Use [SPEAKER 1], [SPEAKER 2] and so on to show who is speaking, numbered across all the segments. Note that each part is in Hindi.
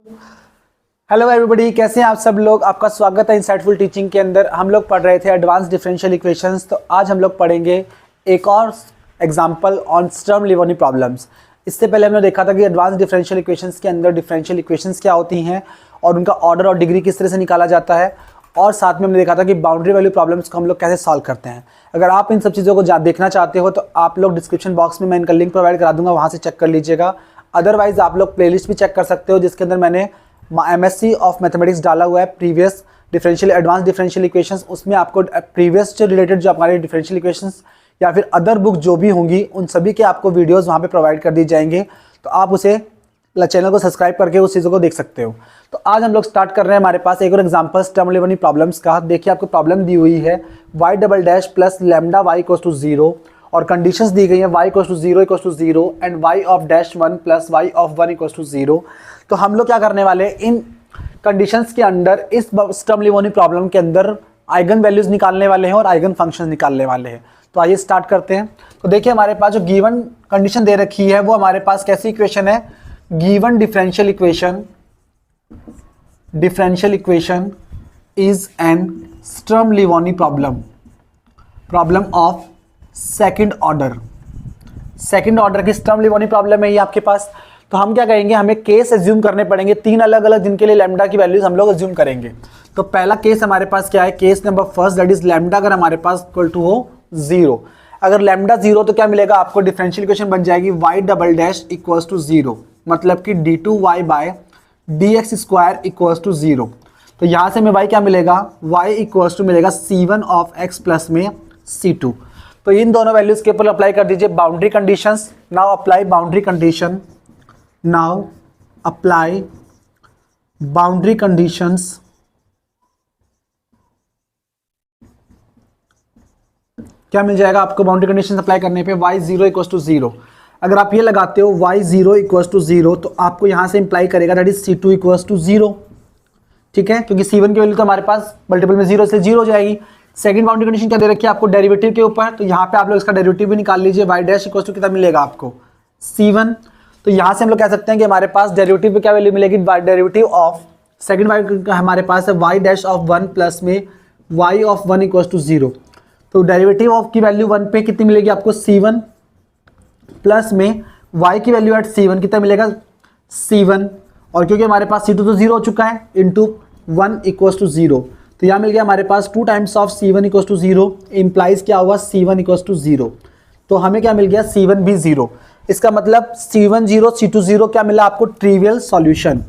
[SPEAKER 1] हेलो एवरीबॉडी, कैसे हैं आप सब लोग। आपका स्वागत है इंसाइटफुल टीचिंग के अंदर। हम लोग पढ़ रहे थे एडवांस डिफरेंशियल इक्वेशंस। तो आज हम लोग पढ़ेंगे एक और example on Sturm Liouville problems. इससे पहले हमने देखा था कि एडवांस डिफरेंशियल इक्वेशंस के अंदर डिफरेंशियल इक्वेशंस क्या होती हैं और उनका ऑर्डर और डिग्री किस तरह से निकाला जाता है, और साथ में हमने देखा था कि बाउंड्री वैल्यू प्रॉब्लम्स को हम लोग कैसे सॉल्व करते हैं। अगर आप इन सब चीज़ों को देखना चाहते हो तो आप लोग डिस्क्रिप्शन बॉक्स में मैं इनका लिंक प्रोवाइड करा दूंगा, वहाँ से चेक कर लीजिएगा। अदरवाइज आप लोग प्लेलिस्ट भी चेक कर सकते हो, जिसके अंदर मैंने MSc ऑफ मैथमेटिक्स डाला हुआ है, previous differential advance differential equations. उसमें आपको प्रीवियस से रिलेटेड जो हमारे डिफरेंशियल इक्वेशंस या फिर अदर बुक जो भी होंगी उन सभी के आपको वीडियोस वहाँ पे प्रोवाइड कर दी जाएंगे। तो आप उसे चैनल को सब्सक्राइब करके उस चीज़ों को देख सकते हो। तो आज हम लोग स्टार्ट कर रहे हैं हमारे पास एक और एग्जाम्पल स्टर्म लियोनी प्रॉब्लम्स का। देखिए आपको प्रॉब्लम दी हुई है y double dash plus lambda y equals to 0 और कंडीशंस दी गई हैं y equals to 0 and y of dash 1 plus y of 1 equals to 0। तो हम लोग क्या करने वाले हैं, इन कंडीशंस के अंदर इस स्टर्म लियोनी प्रॉब्लम के अंदर आइगन वैल्यूज निकालने वाले हैं और आइगन फंक्शंस निकालने वाले हैं। तो आइए स्टार्ट करते हैं। तो देखिए हमारे पास जो गिवन कंडीशन दे रखी है वो हमारे पास कैसी इक्वेशन है, given differential equation is an Sturm Liouville problem of second order की स्टर्म लियोनी प्रॉब्लम है ये आपके पास। तो हम क्या करेंगे, हमें केस एज्यूम करने पड़ेंगे, तीन अलग अलग जिनके लिए लैम्डा की वैल्यूज हम लोग एज्यूम करेंगे। तो पहला केस हमारे पास क्या है, case number first, that is lambda अगर हमारे पास इक्वल टू हो 0। अगर लैम्डा 0 तो क्या मिलेगा आपको, डिफरेंशियल इक्वेशन बन जाएगी y double dash equals to 0, मतलब कि d2y by dx square equals to 0। तो यहां से हमें y क्या मिलेगा, y इक्वल्स टू मिलेगा c1 ऑफ x प्लस में c2। तो इन दोनों वैल्यूज के ऊपर अप्लाई कर दीजिए boundary conditions. Now apply boundary conditions. क्या मिल जाएगा आपको बाउंड्री कंडीशन अप्लाई करने पे, y 0 इक्वल्स टू 0। अगर आप ये लगाते हो y 0 इक्वल्स टू 0 तो आपको यहां से इंप्लाई करेगा that is c2 equals to 0, ठीक है, क्योंकि c1 की वैल्यू तो हमारे पास मल्टीपल में 0 से 0 हो जाएगी। सेकंड बाउंड्री कंडीशन क्या दे रखी है आपको, डेरिवेटिव के ऊपर। तो यहाँ पे आप लोग इसका डेरिवेटिव भी निकाल लीजिए, y डैश इक्वल्स टू कितना मिलेगा आपको, c1। तो यहाँ से हम लोग कह सकते हैं कि हमारे पास डेरिवेटिव पे क्या वैल्यू मिलेगी, डेरिवेटिव ऑफ सेकंड हमारे पास है y डैश ऑफ 1 प्लस में y ऑफ 1 इक्वल्स टू 0। तो डेरिवेटिव ऑफ की वैल्यू 1 पे कितनी मिलेगी आपको, c1 प्लस में y की वैल्यू एट c1 कितना मिलेगा, c1। और क्योंकि हमारे पास c2 तो 0 हो चुका है, इंटू 1 इक्वल्स टू 0। तो यहाँ मिल गया हमारे पास 2 times of c1 equals to 0, implies क्या हुआ, c1 इक्वल्स टू 0। तो हमें क्या मिल गया, c1 भी 0। इसका मतलब c1 0 c2 0 क्या मिला आपको, ट्रिवियल सॉल्यूशन।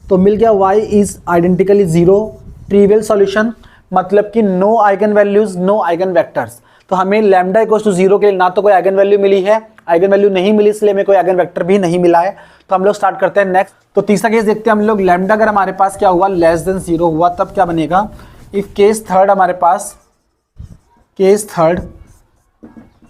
[SPEAKER 1] तो मिल गया y is identically 0, trivial solution, मतलब कि no eigen values no eigen vectors. तो हमें लैम्डा इक्वल्स टू 0 के लिए ना तो कोई आइगन वैल्यू मिली है, आइगन वैल्यू नहीं मिली, इसलिए हमें कोई आइगन वेक्टर भी नहीं मिला है। तो हम लोग स्टार्ट करते हैं नेक्स्ट। तो तीसरा केस देखते हैं हम लोग, लैम्डा अगर हमारे पास क्या हुआ, लेस देन 0 हुआ, तब क्या बनेगा। इफ केस थर्ड हमारे पास, case third,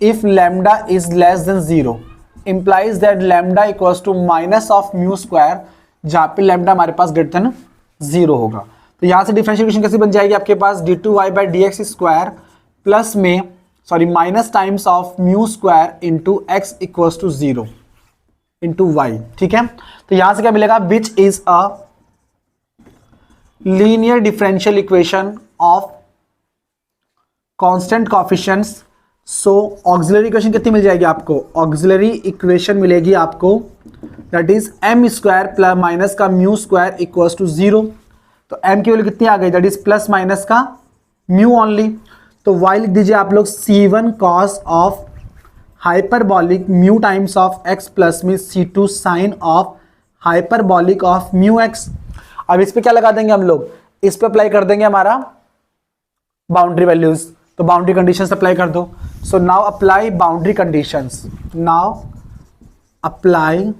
[SPEAKER 1] if lambda is less than 0 implies that lambda equals to minus of mu square, जहां पे लैम्डा हमारे पास ग्रेटर देन 0 होगा। तो यहां से डिफरेंशिएशन कैसे बन जाएगी आपके पास, d2y by dx square plus में minus times of mu square into x equals to 0 into y, ठीक है। तो यहां से क्या मिलेगा, which is a linear differential equation of constant coefficients. So auxiliary equation कितनी मिल जाएगी आपको, ऑक्सिलरी इक्वेशन मिलेगी आपको that is m square plus minus का म्यू स्क्वायर इक्वल्स टू 0। तो m की वैल्यू कितनी आ गई, दैट इज प्लस माइनस का म्यू ओनली। तो y लिख दीजिए आप लोग c1 cos of hyperbolic mu times of x plus में c2 sine of hyperbolic of mu x। अब इस पे क्या लगा देंगे हम लोग, इस पे अप्लाई कर देंगे हमारा बाउंड्री वैल्यूज। तो बाउंड्री कंडीशंस अप्लाई कर दो। So now apply boundary conditions, now apply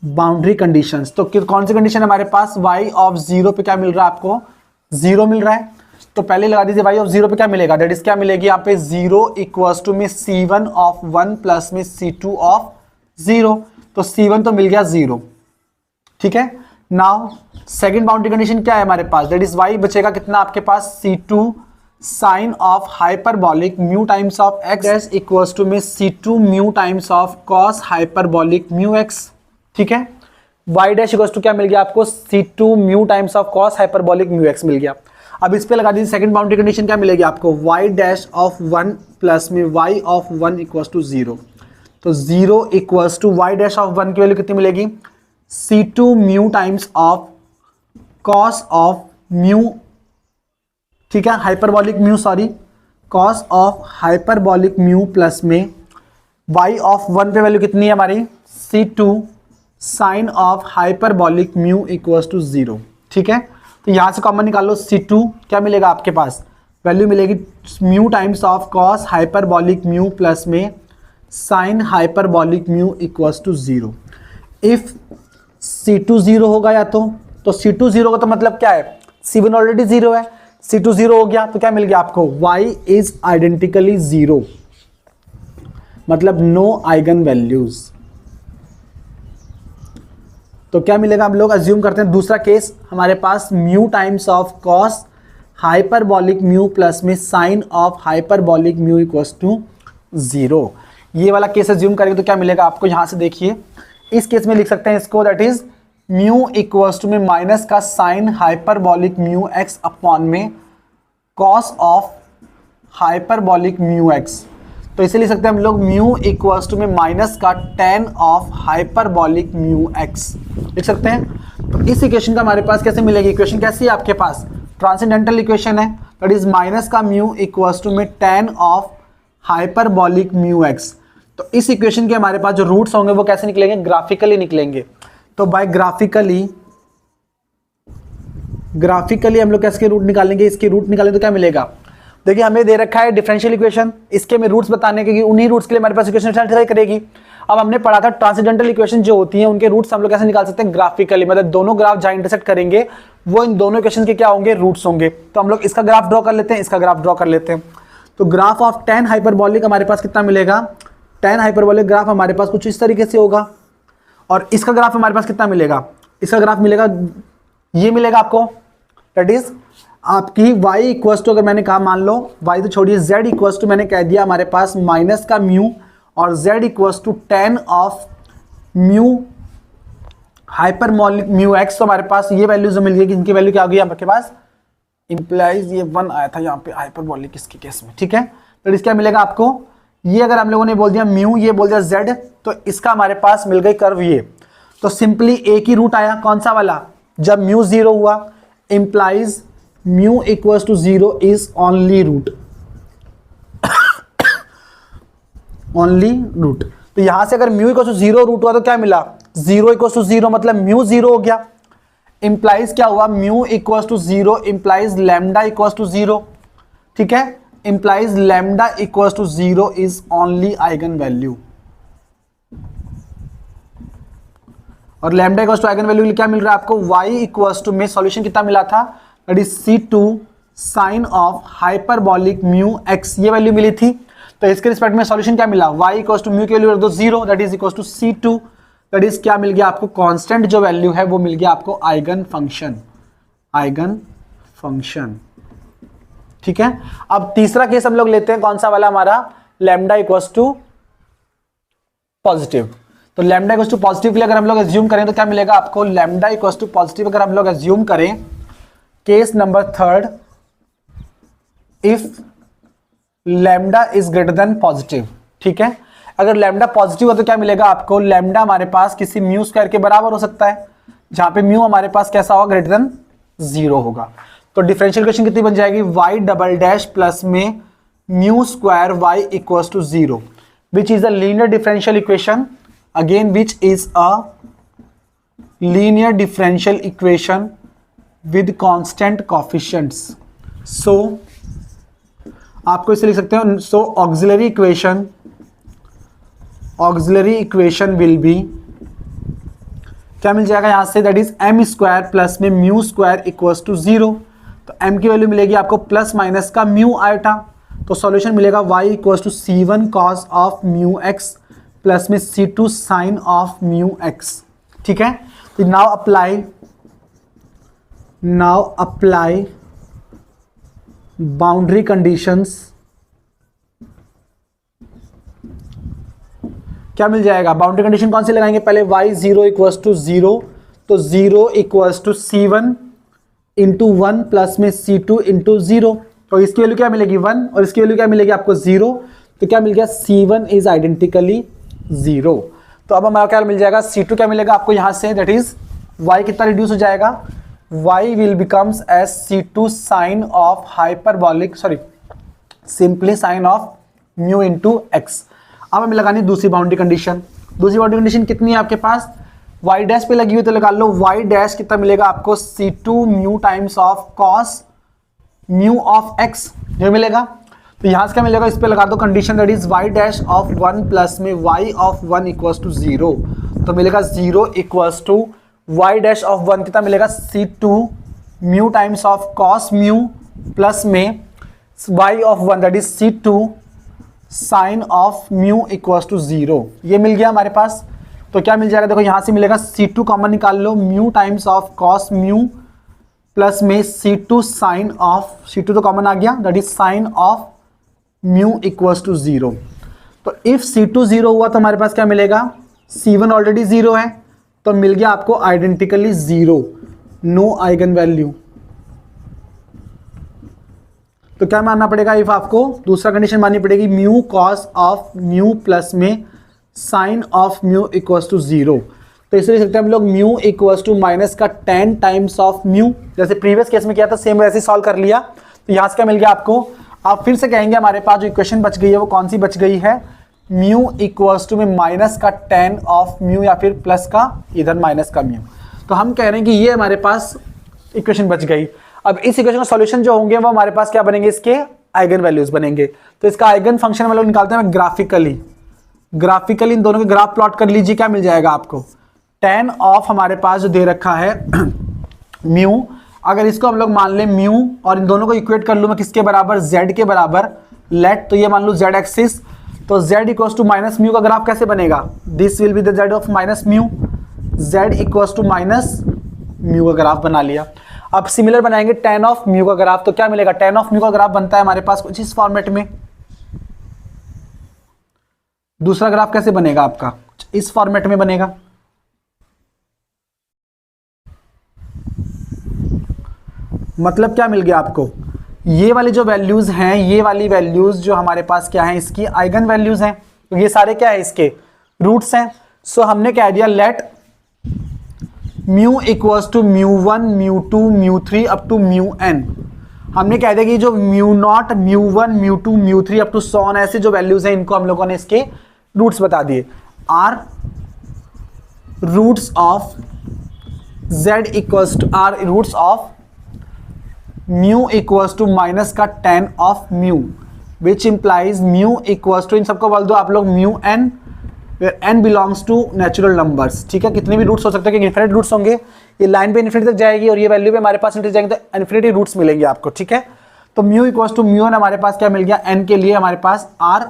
[SPEAKER 1] boundary conditions. तो कौन सी कंडीशन हमारे पास, y ऑफ 0 पे क्या मिल रहा है आपको, 0 मिल रहा है। तो पहले लगा दीजिए y ऑफ 0 पे क्या मिलेगा, दैट इज क्या मिलेगी यहाँ पे, 0 इक्वल्स टू में c1 ऑफ 1 प्लस में c2 ऑफ 0। तो c1 तो मिल गया 0, ठीक है। नाउ सेकंड बाउंड्री कंडीशन क्या है हमारे पास, दैट इज y बचेगा कितना आपके पास, c2 sine of hyperbolic mu times of x equals to में c2 mu times of cos hyperbolic mu x, ठीक है। y डैश इक्वल्स टू क्या मिल गया आपको, c2 mu times of cos hyperbolic mu x मिल गया। अब इस पे लगा दीजिए सेकंड बाउंड्री कंडीशन, क्या मिलेगी आपको, y डैश ऑफ 1 प्लस में y ऑफ 1 इक्वल्स टू 0। तो 0 equals to y dash of 1 की वैल्यू कितनी मिलेगी, c2 mu times of cos of mu, ठीक है, hyperbolic mu, sorry, cos of hyperbolic mu plus में y ऑफ 1 पे वैल्यू कितनी है हमारी, c2 sine of hyperbolic mu equals to 0। ठीक है, तो यहां से कॉमन निकाल लो, c2 क्या मिलेगा आपके पास, वैल्यू मिलेगी mu times of cos hyperbolic mu plus में sine hyperbolic mu equals to 0। If c2 0 होगा या तो c2 0 होगा तो मतलब क्या है, c1 ऑलरेडी 0 है, c2 0 हो गया तो क्या मिल गया आपको, y इज आइडेंटिकली 0, मतलब नो आइगन वैल्यूज। तो क्या मिलेगा, हम लोग अज्यूम करते हैं दूसरा केस, हमारे पास mu times of cos hyperbolic mu plus में sine of hyperbolic mu equals to 0। ये वाला केस अज्यूम करेंगे तो क्या मिलेगा आपको, यहां से देखिए इस केस में लिख सकते हैं इसको, that is mu equals to में माइनस का sine hyperbolic mu x upon में cos of hyperbolic mu x. तो इसे लिख सकते हैं हम लोग म्यू इक्वल्स टू में माइनस का tan of hyperbolic mu x लिख सकते हैं। तो इस इक्वेशन का हमारे पास कैसे मिलेगी, इक्वेशन कैसी है आपके पास, ट्रांसेंडेंटल इक्वेशन है, दैट इज माइनस का म्यू इक्वल्स टू में ten of hyperbolic mu x. तो इस इक्वेशन के हमारे पास जो रूट्स होंगे वो कैसे निकलेंगे, ग्राफिकली निकलेंगे। तो बाय ग्राफिकली हम लोग कैसे रूट निकालेंगे, इसके रूट निकालेंगे तो क्या मिलेगा, देखिए हमें दे रखा है डिफरेंशियल इक्वेशन, इसके में रूट्स बताने के, उन्हीं रूट्स के लिए हमारे पास इक्वेशन ट्राई करेगी। अब हमने पढ़ा था ट्रांसेंडेंटल इक्वेशन जो होती हैं उनके रूट्स हम लोग कैसे निकाल सकते हैं, ग्राफिकली, मतलब दोनों ग्राफ जहां इंटरसेक्ट करेंगे वो इन दोनों इक्वेशन के क्या होंगे, रूट्स होंगे। तो हम लोग इसका ग्राफ ड्रॉ कर लेते हैं, इसका ग्राफ ड्रॉ कर लेते हैं। तो ग्राफ ऑफ टेन हाइपरबॉलिक हमारे पास कितना मिलेगा, टेन हाइपरबॉलिक ग्राफ हमारे पास कुछ इस तरीके से होगा, और इसका ग्राफ हमारे पास कितना मिलेगा, इसका ग्राफ मिलेगा, ये मिलेगा आपको, दैट इज आपकी y इक्वल्स टू, अगर मैंने कहा मान लो y तो छोड़िए, z इक्वल्स टू मैंने कह दिया हमारे पास माइनस का म्यू और z equals to tan of mu hyperbolic mu x. तो हमारे पास ये वैल्यू जो मिल गई, इनकी वैल्यू क्या होगी आपके पास, इंप्लाइज ये 1 आया था यहाँ पे हाइपरबॉलिक इसके केस में, ठीक है। तो इसका मिलेगा आपको, ये अगर हम लोगों ने बोल दिया म्यू, ये बोल दिया z, तो इसका हमारे पास मिल गई कर्व ये। तो सिंपली एक ही रूट आया, कौन सा वाला, जब म्यू 0 हुआ, implies mu equals to 0 is only root, only root. तो यहां से अगर म्यू इक्वल्स टू 0 रूट हुआ तो क्या मिला, 0 इक्वल्स टू 0 मतलब म्यू 0 हो गया, इंप्लाइज क्या हुआ, mu equals to 0 implies lambda equals to 0, ठीक है, implies lambda equals to 0 is only eigen value. और lambda equals to eigen value क्या मिल रहा है आपको, y इक्वल्स टू में सॉल्यूशन कितना मिला था, that is c2 sine of hyperbolic mu x, ये वैल्यू मिली थी। तो इसके रिस्पेक्ट में सॉल्यूशन क्या मिला, y इक्वल्स टू म्यू की वैल्यू रख दो 0, that is equals to c2, that is क्या मिल गया आपको, कांस्टेंट जो वैल्यू है वो मिल गया आपको आइगन फंक्शन, आइगन फंक्शन, ठीक है। अब तीसरा केस हम लोग लेते हैं, कौन सा वाला हमारा, लैम्डा इक्वल्स टू पॉजिटिव। तो लैम्डा इक्वल्स टू पॉजिटिव के लिए अगर हम लोग एज्यूम करें तो क्या मिलेगा आपको, लैम्डा इक्वल्स टू पॉजिटिव अगर हम लोग एज्यूम करें, case number third, if lambda is greater than positive, ठीक है। अगर लैम्डा पॉजिटिव हो तो क्या मिलेगा आपको, लैम्डा हमारे पास किसी म्यू स्क्वायर के बराबर हो सकता है, जहां पे म्यू हमारे पास कैसा होगा, ग्रेटर देन 0 होगा। तो डिफरेंशियल इक्वेशन कितनी बन जाएगी, y डबल डैश प्लस में mu square y equals to 0, which is a linear differential equation, again which is a linear differential equation with constant coefficients. So आपको इसे लिख सकते हो, so auxiliary equation will be, क्या मिल जाएगा यहां से, that is m square plus में म्यू स्क्वायर इक्वल्स टू 0। तो m की वैल्यू मिलेगी आपको प्लस माइनस का म्यू आइटा, तो सॉल्यूशन मिलेगा y equals to c1 cos of mu x plus में c2 sine of mu x, ठीक है। तो नाउ अप्लाई बाउंड्री कंडीशंस, क्या मिल जाएगा, बाउंड्री कंडीशन कौन सी लगाएंगे, पहले y 0 इक्वल्स टू 0 तो 0 equals to C1 into 1 plus में C2 इंटू 0, तो इसकी वैल्यू क्या मिलेगी 1 और इसकी वैल्यू क्या मिलेगी आपको 0, तो क्या मिल गया C1 इज आइडेंटिकली 0। तो अब हमारा क्या मिल जाएगा C2 क्या मिलेगा आपको यहाँ से, दैट इज y कितना रिड्यूस हो जाएगा, y will becomes as C2 sine of hyperbolic simply sine of mu into x. अब हमें लगानी दूसरी बाउंड्री कंडीशन। दूसरी बाउंड्री कंडीशन कितनी है आपके पास, y डैश पे लगी हुई, तो लगा लो y डैश कितना मिलेगा आपको C2 mu times of cos mu of x, ये मिलेगा। तो यहां से क्या मिलेगा, इस पे लगा दो condition, that is y dash of 1 plus में y ऑफ 1 इक्वल्स टू 0, तो मिलेगा 0 equals to y dash of 1 कितना मिलेगा C2 mu times of cos mu plus में y of 1 that is C2 sine of mu equals to 0, ये मिल गया हमारे पास। तो क्या मिल जाएगा, देखो यहां से मिलेगा C2 कॉमन निकाल लो, mu times of cos mu plus में C2 साइन ऑफ, C2 तो कॉमन आ गया, that is sine of mu equals to 0। तो इफ C2 0 हुआ तो हमारे पास क्या मिलेगा, C1 ऑलरेडी 0 है, तो मिल गया आपको आइडेंटिकली 0, नो आइगन वैल्यू। तो क्या मानना पड़ेगा, इफ आपको दूसरा कंडीशन माननी पड़ेगी, mu cos of mu plus में sine of mu equals to 0। तो इसे लिख सकते हैं हम लोग म्यू इक्वल्स टू माइनस का 10 टाइम्स ऑफ म्यू, जैसे प्रीवियस केस में किया था सेम वैसे सॉल्व कर लिया। तो यहां से क्या मिल गया आपको, आप फिर से कहेंगे हमारे पास जो इक्वेशन बच गई है वो कौन सी बच गई है, म्यू इक्वल्स टू में माइनस का 10 ऑफ म्यू या फिर प्लस का इधर माइनस का म्यू। तो हम कह रहे हैं कि ये हमारे पास इक्वेशन बच गई। अब इस इक्वेशन का सॉल्यूशन जो होंगे वो हमारे पास क्या बनेंगे, इसके आइगन वैल्यूज बनेंगे। तो इसका आइगन फंक्शन हम लोग निकालते हैं ग्राफिकली इन दोनों के ग्राफ प्लॉट कर लीजिए, क्या मिल जाएगा आपको, 10 ऑफ हमारे पास जो दे रखा है म्यू, अगर इसको हम लोग मान लें म्यू और इन दोनों को इक्वेट कर लूं मैं किसके बराबर, z के बराबर, लेट तो ये मान लूं z एक्सिस, तो z equals to minus mu का ग्राफ कैसे बनेगा, this will be the z of minus mu, z equals to minus mu का ग्राफ बना लिया। अब सिमिलर बनाएंगे tan ऑफ म्यू का ग्राफ, तो क्या मिलेगा, tan ऑफ म्यू का ग्राफ बनता है हमारे पास कुछ इस फॉर्मेट में। दूसरा ग्राफ कैसे बनेगा आपका, इस फॉर्मेट में बनेगा। मतलब क्या मिल गया आपको, ये वाली जो वैल्यूज हैं, ये वाली वैल्यूज जो हमारे पास क्या है, इसकी आइगन वैल्यूज हैं। तो ये सारे क्या है, इसके रूट्स हैं। सो हमने कह दिया लेट म्यू इक्वल्स टू म्यू1 म्यू2 म्यू3 अप टू म्यू n। हमने कह दिया कि जो म्यू0 म्यू1 म्यू2 म्यू3 अप टू सो ऑन ऐसे जो वैल्यूज हैं इनको हम लोगों ने इसके रूट्स बता दिए। R roots of z equals to r roots of mu equals to minus का 10 of mu, which implies mu equals to, इन सबको बोल दो आप लोग mu n, where n belongs to natural numbers. ठीक है, कितने भी रूट्स हो सकते हैं, इन्फिनिट रूट्स होंगे, ये लाइन पे इन्फिनिटी तक जाएगी और ये वैल्यू पे हमारे पास इन्फिनिटी जाएंगे तो इन्फिनिटी रूट्स मिलेंगे आपको। ठीक है, तो mu equals to mu n हमारे पास क्या मिल गया, n के लिए हमारे पास r,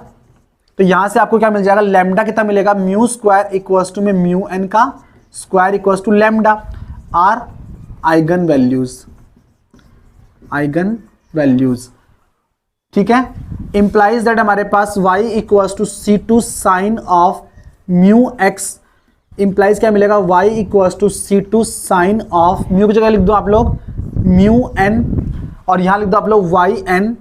[SPEAKER 1] तो यहां से आपको क्या मिल जाएगा, लैम्डा कितना मिलेगा, म्यू स्क्वायर इक्वल्स टू में म्यू n का square equals to lambda. r eigen values. ठीक है, इंप्लाइज दैट हमारे पास y equals to C2 sine of mu x, implies क्या मिलेगा, y equals to C2 sine of mu की जगह लिख दो आप लोग म्यू n और यहां लिख दो आप लोग yn।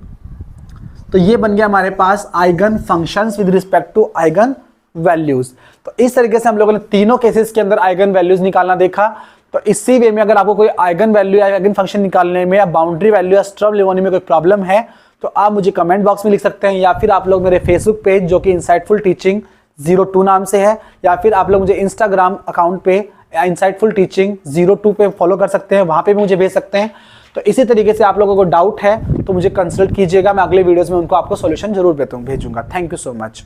[SPEAKER 1] तो ये बन गया हमारे पास eigen functions with respect to eigen values. तो इस तरीके से हम लोगों ने तीनों केसेस के अंदर आइगन वैल्यूज निकालना देखा। तो इसी वे में अगर आपको कोई आइगन वैल्यू या आइगन फंक्शन निकालने में या बाउंड्री वैल्यू या स्टर्म लिवाने में कोई प्रॉब्लम है तो आप मुझे कमेंट बॉक्स में लिख सकते हैं, या फिर आप लोग मेरे फेसबुक पेज जो कि इंसाइटफुल टीचिंग 02 नाम से है, या फिर आप लोग मुझे इंस्टाग्राम अकाउंट पे इंसाइटफुल टीचिंग 02 पे फॉलो कर सकते हैं, वहां पे भी मुझे भेज सकते हैं। तो इसी तरीके से आप लोगों को डाउट है तो मुझे कंसल्ट कीजिएगा, मैं अगले वीडियोस में उनको आपको सॉल्यूशन जरूर भेजूंगा। Thank you so much.